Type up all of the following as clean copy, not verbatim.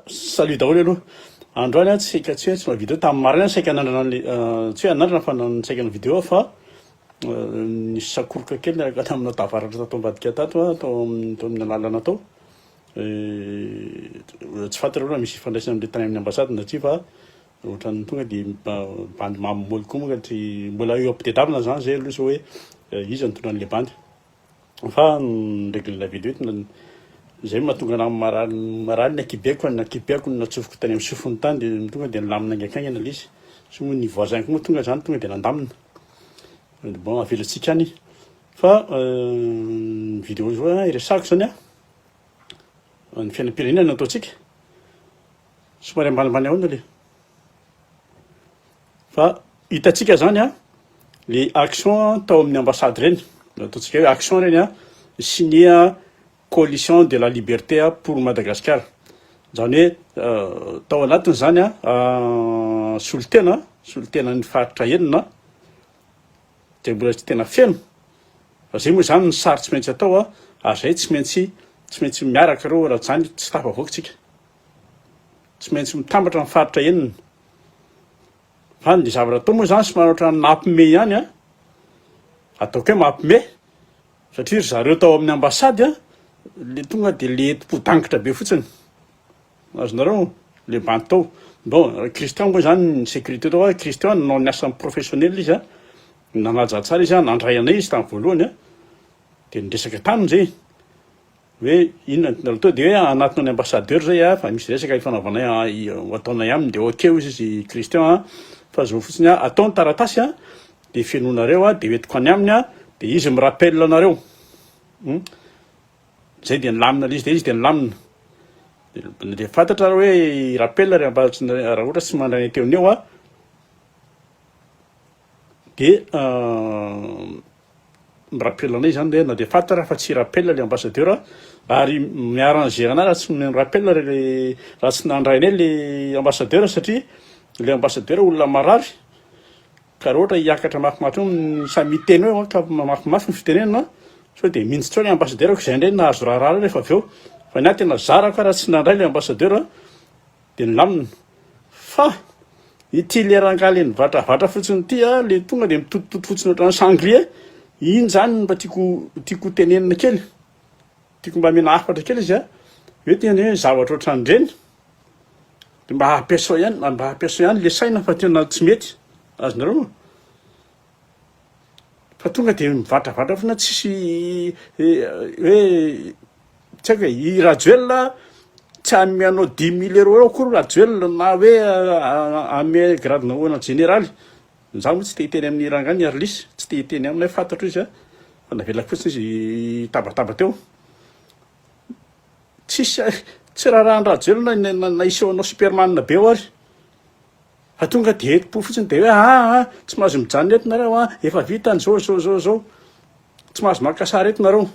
Salut daholo aloha. Androany tsika tsy hoe video tamin'ny marina saika nandrana tsy hoe anandrana fa saika ny video fa nisy sakoroka kely niaraka taminao tavaratra tato ambadika tato tao amin'ny lalana tao. Tsy fantatra aloha misy ifandraisana amin'ilay tany amin'ny ambasady na tsy fa ohatran'ny tonga dia bandy mamimôly koa moa ty mbola eo ampitetavina zany zay aloha hoe izy nitondra an'ilay bandy fa nirégler video zay mahatonga anahy marary ny akibeko natsofoko tany amin'ny sofiny tany dia tonga dia nilamina angakany ana izy sy moa ny voisin koa moa tonga zany tonga dia nandamina bon avelantsika any fa video zao iresahako zany ny fiainam-pirenena nataontsika somary ambanimbany ahoana le fa hitantsika zany le action tao amin'ny ambassade reny ataontsika hoe action reny signé coalition de la liberté pour Madagascar zany hoe tao anatiny zany solitena ny faritra enina dia mbola tsy tena feno fa zay moa zany ny sary tsy maintsy atao ary zay tsy maintsy miaraka reo raha zany tsy tafavoakitsika tsy maintsy mitambatra ny faritra enina fa ny zavatra atao moa zany somary ohatran'ny mampime ihany ataoko hoe mampime satria zareo tao amin'ny ambasady le tonga dia le enti-podangitra be fotsiny azonareo le bandy tao bon Christian moa zany ny sécurité tao Christian nanao ny asany professionnel izy nanaja tsara izy nandray anay izy tamin'ny voalohany dia niresaka taminy zay hoe inona ny tao dia hoe anatinao ny ambassadeur zay fa misy resaka ifanaovanay ataonay aminy dia ok izy Christian fa zao fotsiny ataony taratasy dia fienoanareo dia hoentiko any aminy dia izy mirapelle anareo zay dia nilamina le izy dia izy dia nilamina dia fantatra raha hoe rappel raha ohatra tsy mandray teo neo dia mirapelle anay zany dia na dia fantatra fa tsy rappel le ambassadeur ary miarranger anay raha tsy rappel raha tsy nandraynay le ambassadeur satria le ambassadeur olona marary ka raha ohatra hiakatra mafimafy samy miteny hoe ka mafimafy ny fitenenana so dia mintsy le ambassadeur ko izay indray nahazo raharara rehefa avy eo fa ny tena zaraka raha tsy nandray le ambassadeur dia nilamina fa ity lerangaly nivantravatra fotsiny ity le tonga dia mitotototo fotsiny ohatran'ny sanglier iny zany mba tiako tenenina kely tiako mba mena hafatra kely izy hoe tena hoe zavatra ohatran'ireny dia mba hampiasao ihany le saina fa tena tsy mety azonareo fa tonga dia mivantravatra fona tsisy hoe tsy haiko hoe i rajoel tsy ame anao 10 000 € akory rajoel na hoe ame gradena hoana généraly za moa tsy te hiteny amin'ny rangany arlisy tsy te hiteny aminay fantatro izy fa navelako fotsiny izy tabataba teo tsy raha rajoel na isehoanao superman be ao ary fa tonga dia eti-po fotsiny dia hoe tsy mahazo mijanona eto nareo efa vitany zao tsy mahazo makasary eto nareo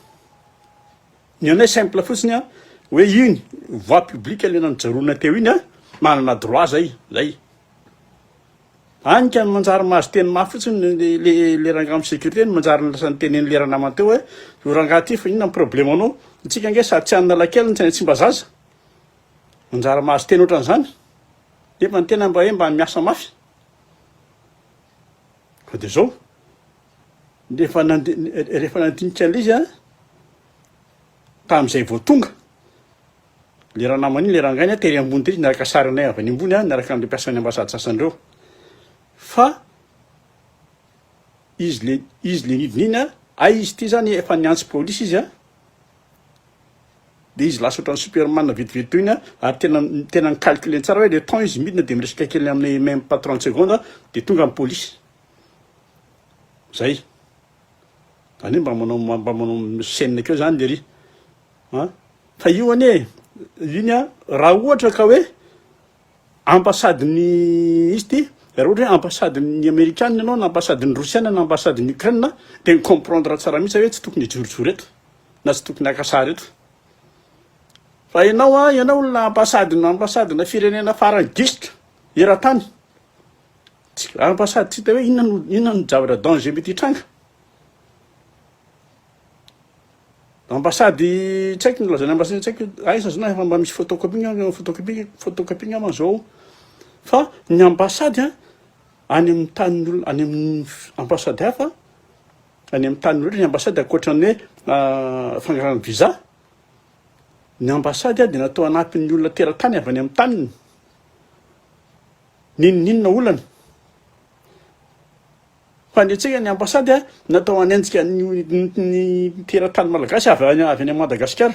ny anay simple fotsiny hoe iny voix publique le nanijarona teo iny manana droit zay anika manjary mahazo teny mafy fotsiny le rangahy amin'ny sécurité manjary lasany teneny lera namana teo hoe io rangahy ty fa inona ny problème anao ntsika nge sady tsy anana lakely tsy mba zaza manjary mahazo teny ohatran'izany nefa ny tena mba hoe mba miasa mafy fa dia zao rehefa nandinika an'ilay izy tamin'izay vao tonga le raha namany iny le rangainy tery ambony tery niaraka sary anay avy any ambony niaraka amin'le mpiasan'ny ambasady sasandreo fa izy le nidina iny izy ity zany efa niantsy polisy izy dia izy lasa ohatran'ny superman vetivety teo iny ary tena nicalculé tsara hoe le temps izy midina dia miresaka kely amin'ny même pas 30 secondes dia tonga amin'ny polisy zay zany mba manao scène keo zany le ry fa io anie iny raha ohatra ka hoe ambasadiny izy ty raha ohatra hoe ambasadiny amerikanina ianao na ambasadiny rosiana na ambasadiny ukraine dia comprendre tsara mihitsy hoe tsy tokony hijorojoro eto na tsy tokony hakasary eto fa ianao olona ambasadina firenena farany disitra eran-tany ambasady tsy hita hoe inona no zavatra danger mety hitranga Ambasady tsy haiko ny lazany ambasady tsy haiko aiza zany efa mba misy photocopie amazao fa ny ambasady any amin'ny tanin'olona any amin'ny ambasady hafa any amin'ny tanin'olona ny ambasady akoatran'ny hoe fangarahana visa ny ambasady dia natao anatin'ny olona teratany avy any amin'ny taniny ninona olana fa ny antsika ny ambasady natao anenjika ny teratany malagasy avy any Madagasikara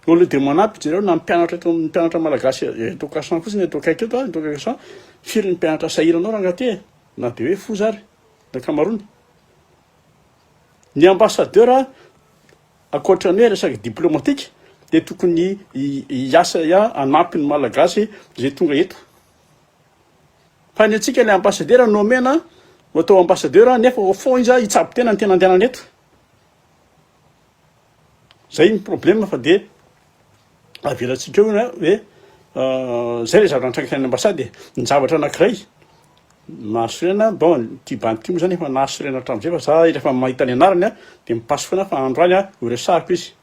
olo de manampy jereo na mpianatra malagasy éducation fotsiny éducation eto éducation firy ny mpianatra sahiranao raha ngaty na de hoe fo zary na kamarony ny ambassadeur akoatran'ny hoe resaky diplomatique de tokony hiasa anampy ny malagasy zay tonga eto fa ny antsika le ambassadeur nomena atao ambassadeur nefa au fond izy hitsabo tena ny tena andehanany eto zay ny problème fa de avelatsika eo na hoe zay le zavatra antraikany ambasady ny zavatra anankiray nahasorena bon tibanty moa zany efa nahasorena hatramin'izay fa za rehefa mahita ny anarany de mipaso foana fa andro any horesahako izy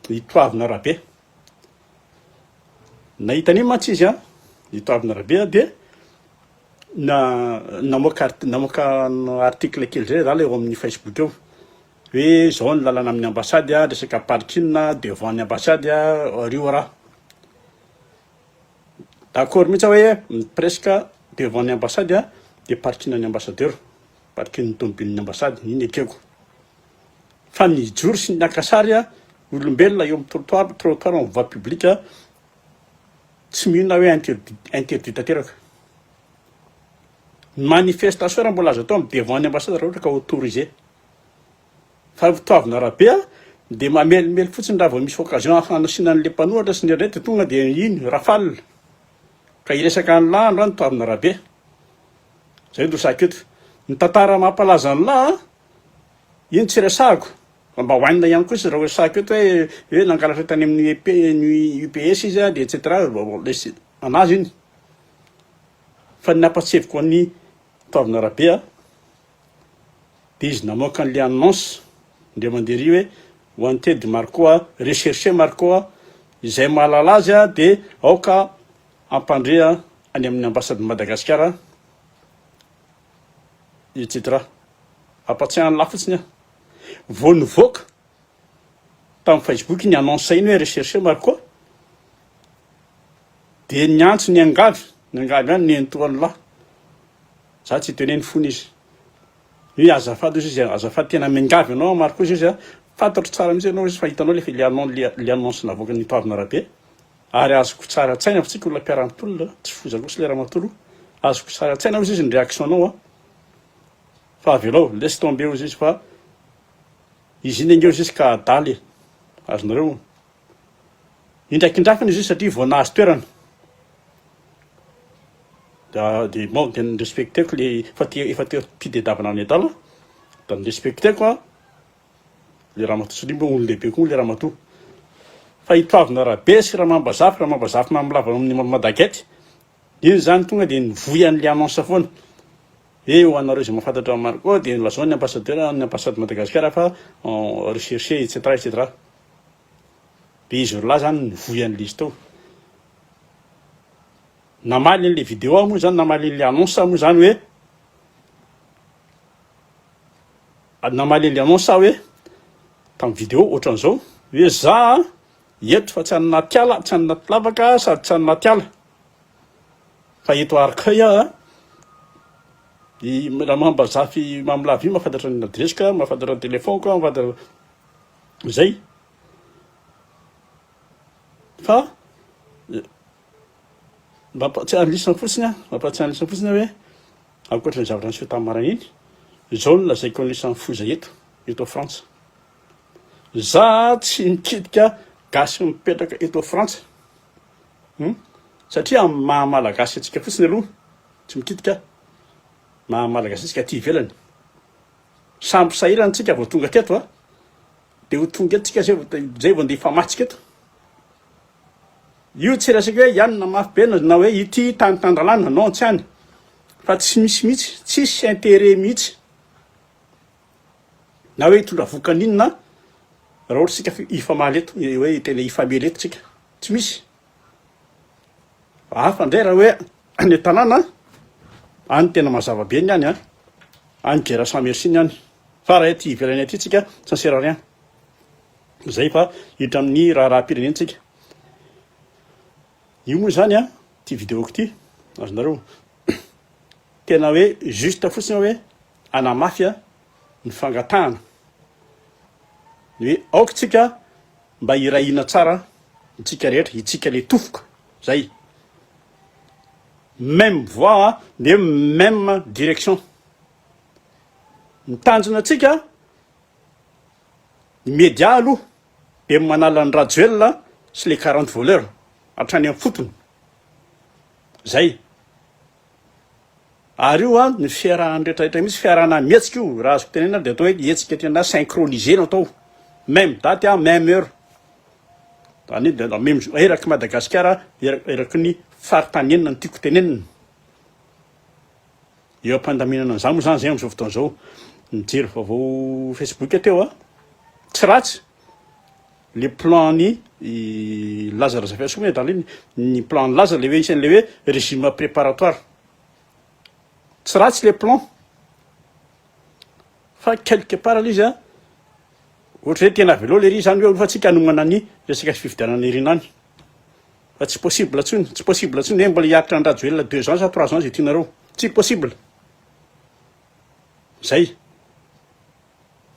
hitoavina rahabe nahitany mantsy izy hitoavina rahabe de namoaka article kely zay raha le eo amin'ny Facebook eo hoe zao ny lalana amin'ny ambasady resaka parking devant ny ambasady rio raha d'accord mihitsy hoe presque devant ny ambasady de parking ny ambassadeur parking ny tomobilin'ny ambasady iny ekeko fa ny joro sy ny akasary olombelona eo amin'ny trottoir en voie publique tsy mihina hoe interdit tanteraka manifestation raha mbola azo atao amin'ny devant ny ambasady raha ohatra ka autorisé fa fitoavina rahabe de mamelimely fotsiny raha vao misy occasion hanasiana an'le mpanohatra sy ny rety tonga de iny rafale ka iresaka ny landro any toavina rahabe zay no resahako eto ny tantara mampalaza ny lahy iny tsy resahako fa mba hoanina ihany koa izy raha resahako eto hoe nangalatra tany amin'ny UPS izy de etc lesy anazy iny fa ny nampatseviko ny toavina rahabe de izy namoaka an'le annonce ndre mandery hoe wanted marco recherché marco izay mahalala azy de aoka ampandrea any amin'ny ambassade Madagasikara etc ampatsiahany lafotsiny voanivoaka tamin'ny Facebook ny annonce iny hoe recherché marco de nyantso ny angavy any nentoany lahy za tsy teneny fony izy hoe azafady izy azafady tena mingavy anao mariko izy fantatro tsara mihitsy anao izy fa hitanao lefa le annonce navoaka ny toavina rahabe ary azoko tsara tsaina fa tsika olona mpiara-mitolona tsy fozako sy lera matolo azoko tsara tsaina izy izy ny réaction anao fa avelao laisse tomber izy fa izy iny angeo izy ka adaly azonareo indraikindrafiny izy satria vao nahazo toerana de bon de respecteko le efa teo mpidedavana amin'ny adala da ny respecteko le raha mato satria mbo olo lehibe koa le raha mato fa hitoavina rahabe sy raha mambazafy mamilava amin'ny madagety iny zany tonga de nivoy an'le annonce foana ho anareo izay mahafantatra mariko de lazao ny ambassadeur ny ambassade Madagasikara fa recherché etc etc de izy lahy zany nivoy an'le izy tao namaly an'le vidéo moa zany namaly an'le annonce moa zany hoe namaly an'le annonce hoe tamin'ny vidéo ohatran'izao hoe za eto fa tsy anaty ala tsy anaty lavaka sady tsy anaty ala fa eto Arcueil raha mambazafy mamilava io mahafantatra ny adresika mahafantatra ny telefoniko mahafantatra zay fa mampatsiahy lisana fotsiny mampatsiahy lisana fotsiny hoe ankoatra ny zavatra nisy tamin'ny marana iny zao no lazaiko ny lisany foza eto Frantsa za tsy mikidika gasy mipetraka eto Frantsa satria mahamalagasy atsika fotsiny aloha tsy mikidika mahamalagasy atsika ty ivelany samby sahirana tsika vao tonga teto de ho tonga eto tsika zay vao ndefa matsika eto io tsy resaka hoe ihany na mafy be na hoe ity tanytandralana non tsy any fa tsy misy mihitsy tsisy intérêt mihitsy na hoe hitondra vokaninona raha ohatra sika ifa maleto hoe tena ifa meleto tsika tsy misy hafa ndray raha hoe any tanàna any tena mazava-be ny any a any gera sans merci ny any fa raha ty ivelany aty tsika ça sert à rien zay fa hiditra amin'ny raha-pirenentsika io moa zany a ty videoko ty azonareo tena hoe juste fotsiny hoe anamafy ny fangatahana ny hoe aoka tsika mba irahina tsara itsika rehetra itsika le tofoka zay même voix de même direction mitanjona atsika ny média aloha de manala ny rajoel sy le 40 voleur hatrany amin'ny fotony zay ary io a ny fiarahany rehetrarehetra misy fiarahana mietsika io raha azoko tenena de atao hoe etsika tena synchroniser no atao même date a même heure zany de même eraky Madagasikara eraky ny faritany enina ny tiako tenenina eo am-pandaminana an'izany moa zany zay am'izao fotoana zao nijery vaovao Facebook teo a tsy ratsy le plan ny Lazare Zafiasome daliny ny plan Lazare le hoe isan'le hoe régime préparatoire tsy ratsy le plan fa quelque part le izy a ohatra hoe tena velao le ry zany hoe fa tsika anomana ny resaka fifidianana irinany fa tsy possible tsony tsy possible tsony hoe mbola hiaritra ny rajoelona 2 ans sa 3 ans zay tianareo tsy possible zay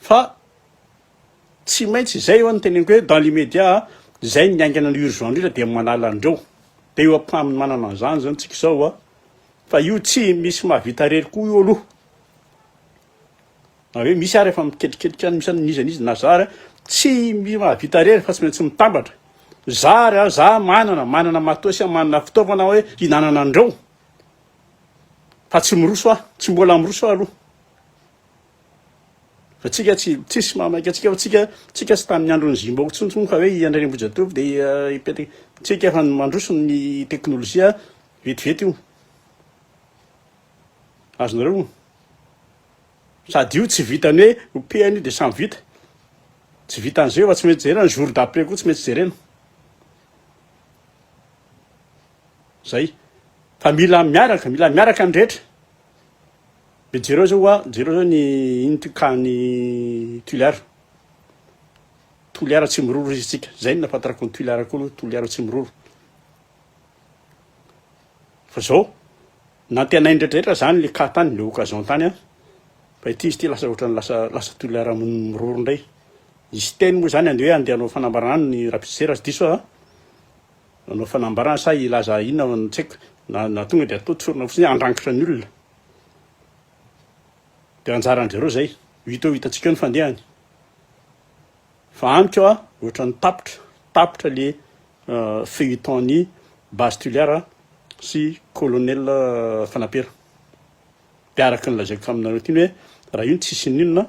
fa tsy maintsy zay eo ny teneniko hoe dans l'immédiat zay ny aingana ny urgent indrindra de manala andreo de eo ampaminy manana an'izany zany tsika zao a fa io tsy misy mahavita rery koa io aloha na hoe misy ary efa miketriketrika any misy an'izanizy na zary tsy mahavita rery fa tsy maintsy mitambatra zary a za manana matosy manana fitaovana hoe hinanana andreo fa tsy miroso tsy mbola miroso aloha fa tsika tsisy mamaika atsika fa tsika tsy tamin'ny androny Zimbabwe tsontsony ka hoe iandrenimbojatovy de ipetaka tsika efa mandroso ny teknôlôzia vetivety io azonareo sady io tsy vitany hoe opehany de samy vita tsy vitan'izay fa tsy maintsy jerena ny jour d'après koa tsy maintsy jerena zay fa mila miaraka ny rehetra be jereo zao zao ny ino ty ka ny toliara tsy miroro izy tsika zay ny nafantarako ny toliara koa aloha toliara tsy miroro fa zao nantenainy rehetrarehetra zany le ka tany le occasion tany a fa ity izy ty lasa ohatrany lasa toliara miroro indray izy teny moa zany andeha hoe andeha hanao fanambarana ny rapisera sy diso a nanao fanambarana sa ilaza inona tsy haiko na tonga de atao tsorona fotsiny andrangitra ny olona de anjaran'zareo zay hitatsika eo ny fandehany fa amiko eo a ohatrany tapitra le feuilleton ny base tuliara sy colonel Fanapera de araky ny lazaiko aminareo ty hoe raha io tsisy ninona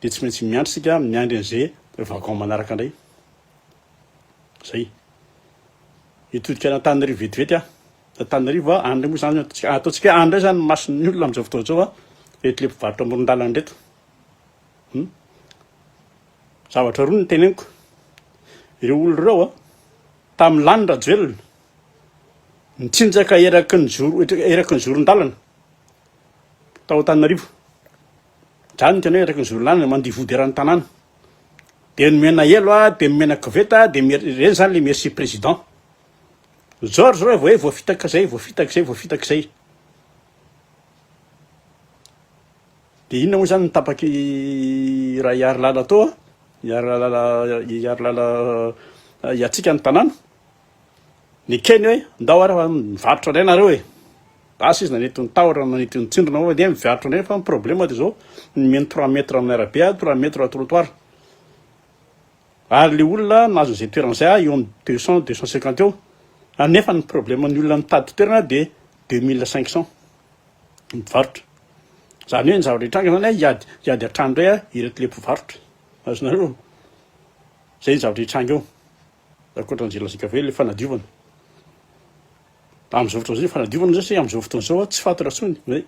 de tsy maintsy miandry sika miandry an'izay vacan manaraka indray zay hitodika n'Antananarivo vetivety a Antananarivo a andry moa zany ataontsika hoe andry zany mason'ny olona am'izao fotoana zao a rehetra le mpivarotra amoron-dalana reto zavatra roa ny teneniko ireo olo reo a tamin'ny lany rajoelona mitsinjaka eraky ny zoron-dalana tao Antananarivo zany tena hoe eraky ny zoron-dalana mandivody eran'ny tanàna de nomena elo a de nomena koveta de reny zany le merci président George reo hoe voafitaka zay de inona moa zany nitapaky raha hiary lala tao a hiary lala iatsika ny tanàna ny keny hoe ndao ary fa mivarotra indray nareo e asa izy nanety ny tahotra nanety ny tsindrona ao de mivarotra indray fa problème de zao meny 3 mètres amin'ny arabe a 3 mètres trottoir ary le olona nazon'izay toeran'izay a eo amin'ny 200-250 eo anefa ny problème ny olona mitady toerana de 2500 mivarotra zany hoe ny zavatra hitranga zany hiady atrano indray a ireto le mpivarotra azonareo zay ny zavatra hitranga eo akoatran'izay lazika hoe le fanadiovana am'izao fotoana zay fanadiovana zao sy am'izao fotoana zao tsy fantatra tsony hoe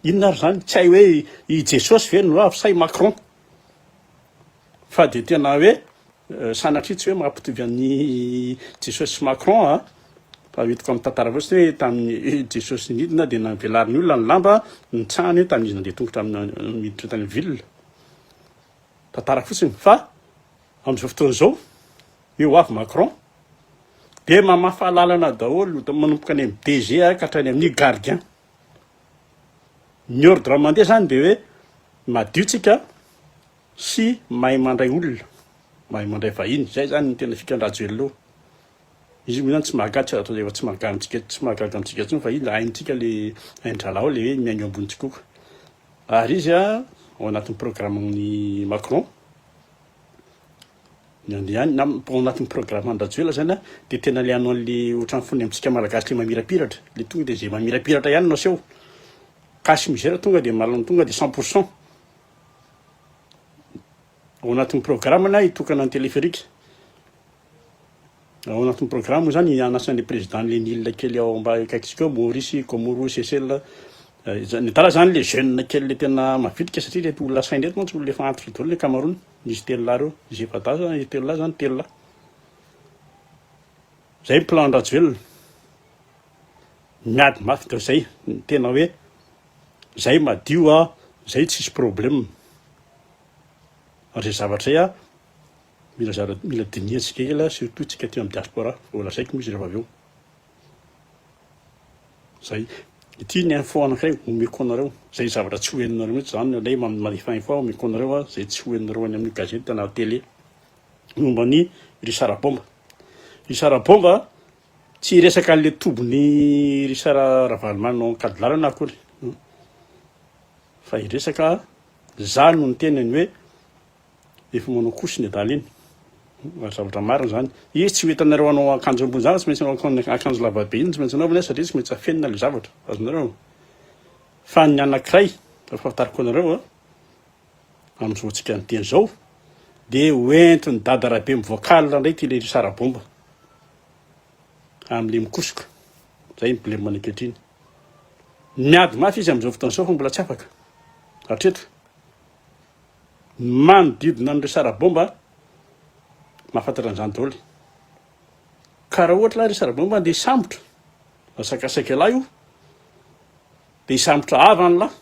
inona ary zany tsy hay hoe i Jesosy ve no avy say Macron fa de tena hoe sanatry tsy hoe mampitovy amin'ny Jesosy Macron a fa hitako amin'ny tantara fotsy hoe tamin'ny Jesosy nidina de navelariny olona ny lamba nitsahany hoe tamin'izy nandeha tongotra amin'ny miditra tany ville tantara fotsiny fa amin'izao fotoana izao eo avy Macron de mamafahalalana daholo manomboka any amin'ny DG ka hatrany amin'ny gardien ny ordre mandeha zany de hoe madiotsika sy mahay mandray olona mahay mandray vahiny zay zany ny tena fikandrajoelonao izy moa zany tsy mahagatsy atao efa tsy mahagatsika tsy mahagaga amintsika tsony fa izy haintsika le haindralao le hoe miaino ambonitsika koa ary izy ao anatin'ny programmen'ny Macron ny ao anatin'ny programme andrajoela zany a de tena le anao le ohatrany fony amintsika malagasy le mamirapiratra le tonga de zay mamirapiratra ihany no aseho kasy mizera tonga de malany tonga de 100% ao anatin'ny programme na hitokana ny téléphérique ao anatin'ny programme zany anasan'le président le nil kely ao mba akaikitsika Maurice Comoro Seychelles ny tala zany le jeune kely le tena mavitrika satria reto olona sainy reto mantsy olona efa antitra daholo le Cameroun izy telo lahy reo izy efata zany izy telo lahy zany telo lahy zay plan andrajoelona miady mafy tao zay tena hoe zay madio a zay tsisy problème ary zay zavatra zay a mila diniatsika ela surtout tsika ty amin'ny diaspora vola saiko misy rehefa avy eo zay ity ny info anankiray omeko anareo zay zavatra tsy hoeninareo mihitsy zany lay malefa info omeko anareo a zay tsy hoeninareo any amin'ny gazety na télé momba ny Richard Bomba. Richard Bomba tsy resaka le tobony Richard Ravalomanana Kadilarana akory fa iresaka za no ny tenany hoe efa manao kosiny adaly iny zavatra marina zany izy tsy hoentanareo anao akanjo ambony zany tsy maintsy anao akanjo lavabe iny tsy maintsy anaovana satria tsy maintsy afenina le zavatra azonareo fa ny anankiray fahafantariko anareo a amin'izao tsika ny teny zao de hoentiny dada rahabe mivoakala ndray ty le Richard Bomba amin'le mikosoka zay ny problème anankehitriny miady mafy izy amin'izao fotoana sao fa mbola tsy afaka hatreto manodidina ny Richard Bomba mahafantatra an'izany daholo ka raha ohatra lahy Richard Bomba andeha hisambotra asakasaka lahy io de hisambotra avany lahy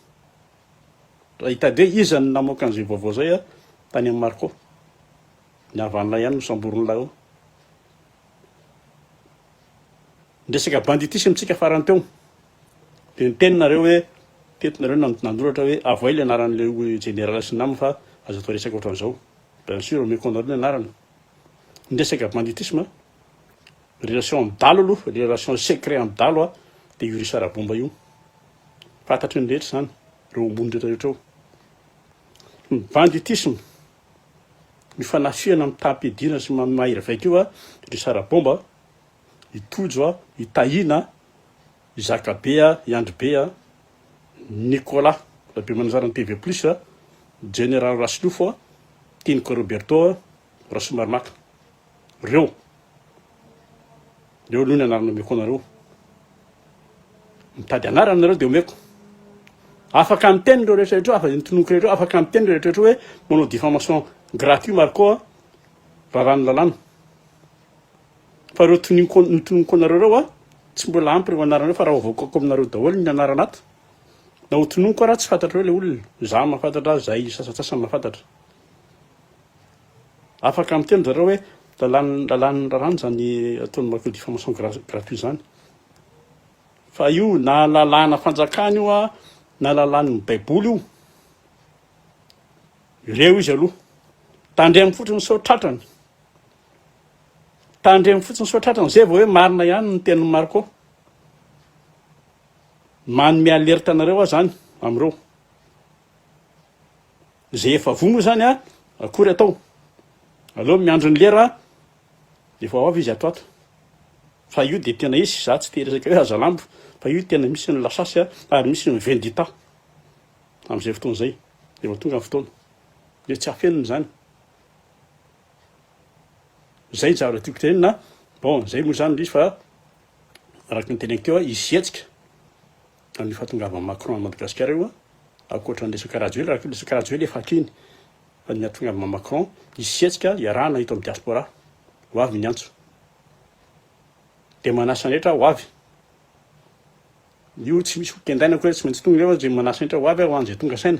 raha hitady hoe iza ny namoaka an'izay vaovao zay a tany amin'ny Marco ny avany lahy ihany no samborony lahy io ndresaka banditisme tsika farany teo de ny teninareo hoe tetinareo nandoratra hoe avoay le anaran'le général sy naminy fa azo atao resaka ohatran'izao bien sûr omeko anareo ny anarany ndresaka banditisme relation amin'ny dalo aloha relation secret amin'ny dalo a de io Richard Bomba io fantatry ny rehetra zany reo ombony rehetrarehetra eo ny banditisme mifanafiana amin'ny tampidina sy mahira vaika io a Richard Bomba itojo a itahina Zakabe a Iandribe a Nicolas rabe manazarany TV plus a général Raslofo a Tinko Roberto a Rasumarmaka reo aloha ny anarana omeko anareo mitady anarana nareo de omeko afaka amin'ny teny reo rehetrarehetra afa nitonoko rehetra afaka amin'ny teny rehetrarehetra hoe manao diffamation gratuit Marco a rarany lalàna fa reo nitonoko anareo reo a tsy mbola ampy reo anarana reo fa raha ovaokako aminareo daholo ny anarana ato na ho tononoko raha tsy fantatra reo le olona za mahafantatra zay sasatsasany mahafantatra afaka amin'ny teny zareo hoe lalàny rarany zany ataony marco diffamation gratuit zany fa io na lalàna fanjakana io a na lalàny baiboly io reo izy aloha tandremy fotsiny sotratrany tandremy fotsiny sotratrany zay vao hoe marina ihany ny tenin'ny Marco manome alerte anareo a zany am'ireo zay efa vomo zany a akory atao aloha miandro ny lera efa avy izy ato fa io de tena izy za tsy te resaka hoe azalambo fa io tena misy ny lasasy a ary misy ny vendita am'izay fotoana zay efa tonga ny fotoana de tsy afeniny zany zay zavatra tiako tenina bon zay moa zany izy fa araka ny teneniko teo a iziatsika amin'ny fahatongavan'ny Macron à Madagasikara io a akoatra ny resaka rajoely raha resaka rajoely efa akiny ny tonga ma Macron isetsika iarahana ito amin'ny diaspora ho avy ny antso de manasa rehetra ho avy io tsy misy hokendaina koa tsy maintsy tonga rehefa zay manasa rehetra ho avy ho an'izay tonga saina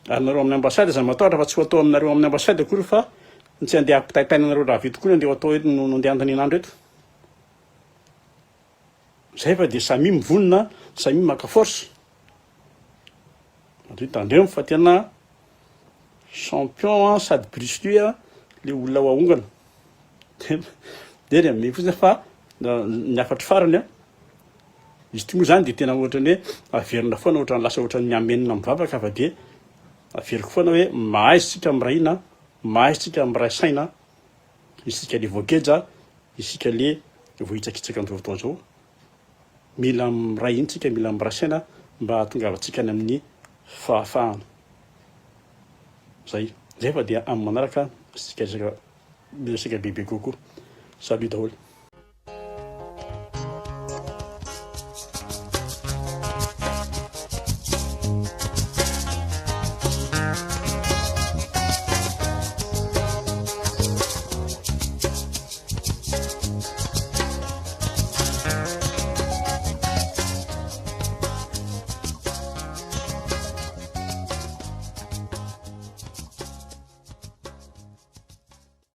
ary nareo amin'ny ambassade zany matahotra fa tsy ho atao aminareo amin'ny ambassade akory fa tsy andeha ampitaitainanareo raha vita koa andeha atao eto no andeha andaninandro eto zay fa de samy mivonona samy maka force tandremo fa tena champion sady brisque le olona hoaongana de me fotsiny fa ny afatry farany izy ty moa zany de tena ohatrany hoe averina foana ohatrany lasa ohatrany miamenina mivavaka fa de averiko foana hoe mahaizitsika miray ina mahaizitsika miray saina isika le voakeja isika le vohitsakitsaka am'zao fotoana zao mila miray intsika mila miray saina mba hahatongavantsika any amin'ny fahafahana zay fa dia amin'ny manaraka sika bebe kokoa salut daholo